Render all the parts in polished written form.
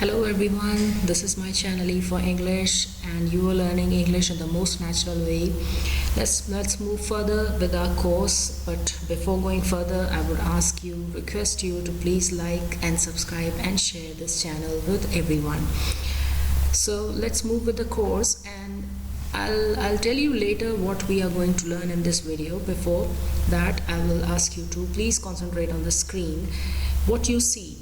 Hello everyone, this is my channel E for English and you are learning English in the most natural way. Let's move further with our course, but before going further I would request you to please like and subscribe and share this channel with everyone. So let's move with the course, and I'll tell you later what we are going to learn in this video. Before that, I will ask you to please concentrate on the screen. What you see,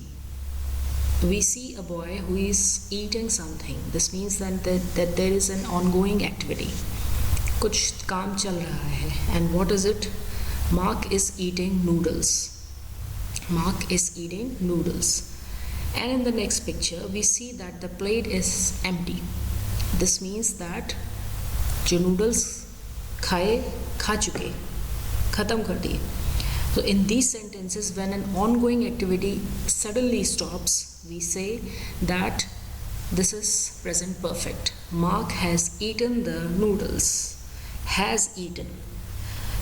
we see a boy who is eating something. This means that there is an ongoing activity. कुछ काम चल रहा है. And what is it? Mark is eating noodles. Mark is eating noodles. And in the next picture, we see that the plate is empty. This means that जो noodles खा चुके, ख़त्म कर दिए. So in these sentences, when an ongoing activity suddenly stops, we say that this is present perfect. Mark has eaten the noodles. Has eaten.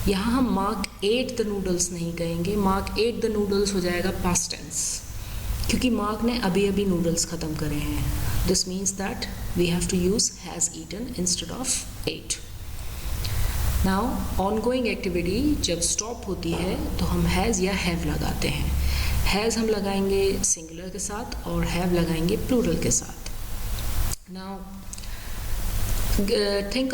यहाँ हम Mark ate the noodles नहीं कहेंगे. Mark ate the noodles हो जाएगा past tense, क्योंकि Mark ने अभी अभी noodles ख़त्म करे हैं. This means that we have to use has eaten instead of ate. Now ongoing activity जब stop होती है तो हम has या have लगाते हैं. Has हम लगाएंगे singular के साथ और have लगाएंगे plural के साथ. Now think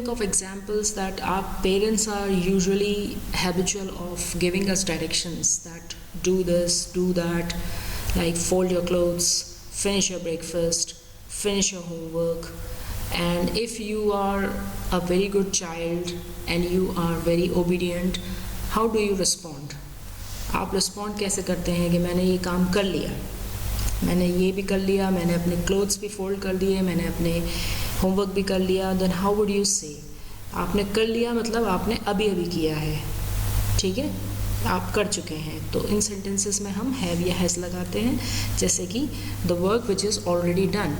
of examples that our parents are usually habitual of giving us directions, that do this, do that, like fold your clothes, finish your breakfast, finish your homework. And if you are a very good child and you are very obedient, how do you respond? आप respond कैसे करते हैं कि मैंने ये काम कर लिया, मैंने ये भी कर लिया, मैंने अपने clothes भी fold कर दिए, मैंने अपने homework भी कर लिया. Then how would you say? आपने कर लिया मतलब आपने अभी अभी किया है, ठीक है, आप कर चुके हैं. तो इन sentences में हम have या has लगाते हैं, जैसे कि the work which is already done.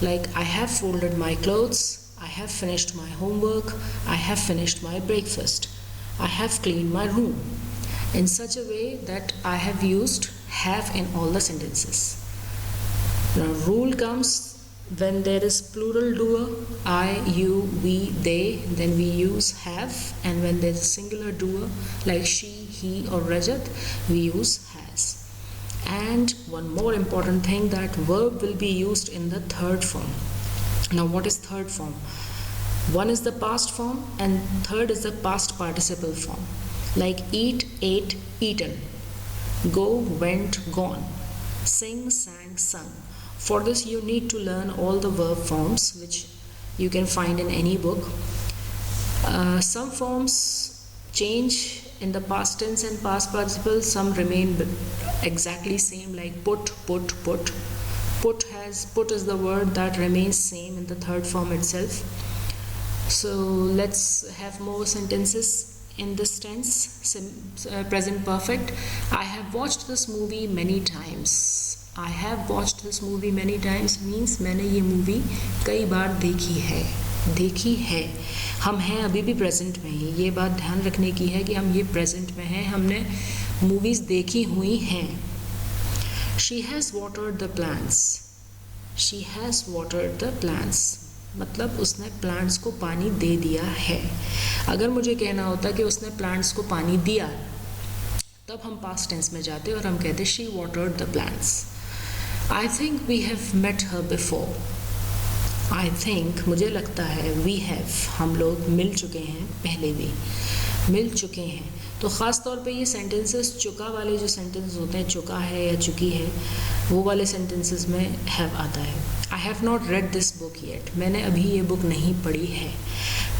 Like I have folded my clothes, I have finished my homework, I have finished my breakfast, I have cleaned my room. In such a way that I have used have in all the sentences. Now rule comes when there is plural doer, I, you, we, they, then we use have, and when there is singular doer like she, he or Rajat, we use has. And one more important thing, that verb will be used in the third form. Now what is third form? One is the past form and third is the past participle form. Like eat, ate, eaten, go, went, gone, sing, sang, sung. For this you need to learn all the verb forms which you can find in any book. Some forms change in the past tense and past participle, some remain exactly same, like put. Put is the word that remains same in the third form itself. So let's have more sentences in this tense. Present perfect. I have watched this movie many times. I have watched this movie many times means मैंने ये movie कई बार देखी है. हम हैं अभी भी present में ही, ये बात ध्यान रखने की है कि हम ये प्रेजेंट में हैं, हमने मूवीज़ देखी हुई हैं. She has watered the plants. She has watered the plants. मतलब उसने प्लांट्स को पानी दे दिया है. अगर मुझे कहना होता कि उसने प्लांट्स को पानी दिया, तब हम पास्ट टेंस में जाते और हम कहते she watered the plants. I think we have met her before. I think मुझे लगता है we have हम लोग मिल चुके हैं, पहले भी मिल चुके हैं. तो ख़ास तौर पे ये सेंटेंसेस चुका वाले जो सेंटेंस होते हैं, चुका है या चुकी है, वो वाले सेंटेंसेस में have आता है. I have not read this book yet. मैंने अभी ये बुक नहीं पढ़ी है.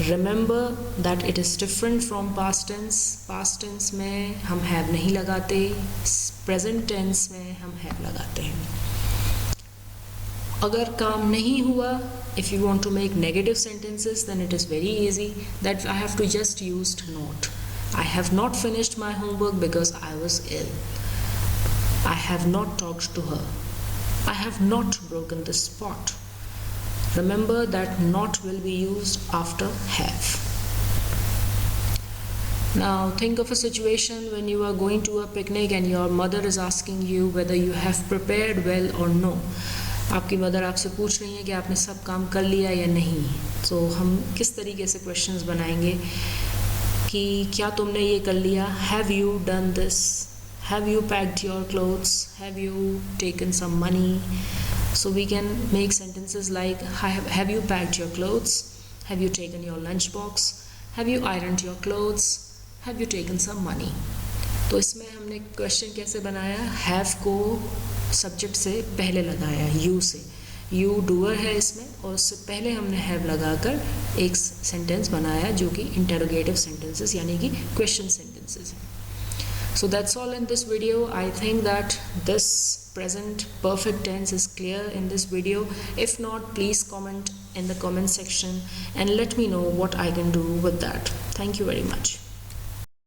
Remember that it is different from past tense. Past tense में हम have नहीं लगाते, present tense में हम have लगाते हैं. अगर काम नहीं हुआ, if you want to make negative sentences, then it is very easy, that I have to just use not. I have not finished my homework because I was ill. I have not talked to her. I have not broken this pot. Remember that not will be used after have. Now think of a situation when you are going to a picnic and your mother is asking you whether you have prepared well or no. आपकी mother आपसे पूछ रही है कि आपने सब काम कर लिया या नहीं, तो हम किस तरीके से क्वेश्चंस बनाएंगे कि क्या तुमने ये कर लिया, have you done this, have you packed your clothes, have you taken some money. So we can make sentences like have you packed your clothes, have you taken your lunch box, have you ironed your clothes, have you taken some money. तो इसमें हमने question कैसे बनाया, have को subject से पहले लगाया, you से, यू डूअर है इसमें, और उससे पहले हमने हैव लगाकर एक सेंटेंस बनाया जो कि इंटरोगेटिव सेंटेंसेस यानी कि क्वेश्चन सेंटेंसेस हैं. So that's all in this video. I think that this present perfect tense is clear in this video. If not, please comment in the comment section and let me know what I can do with that. Thank you very much.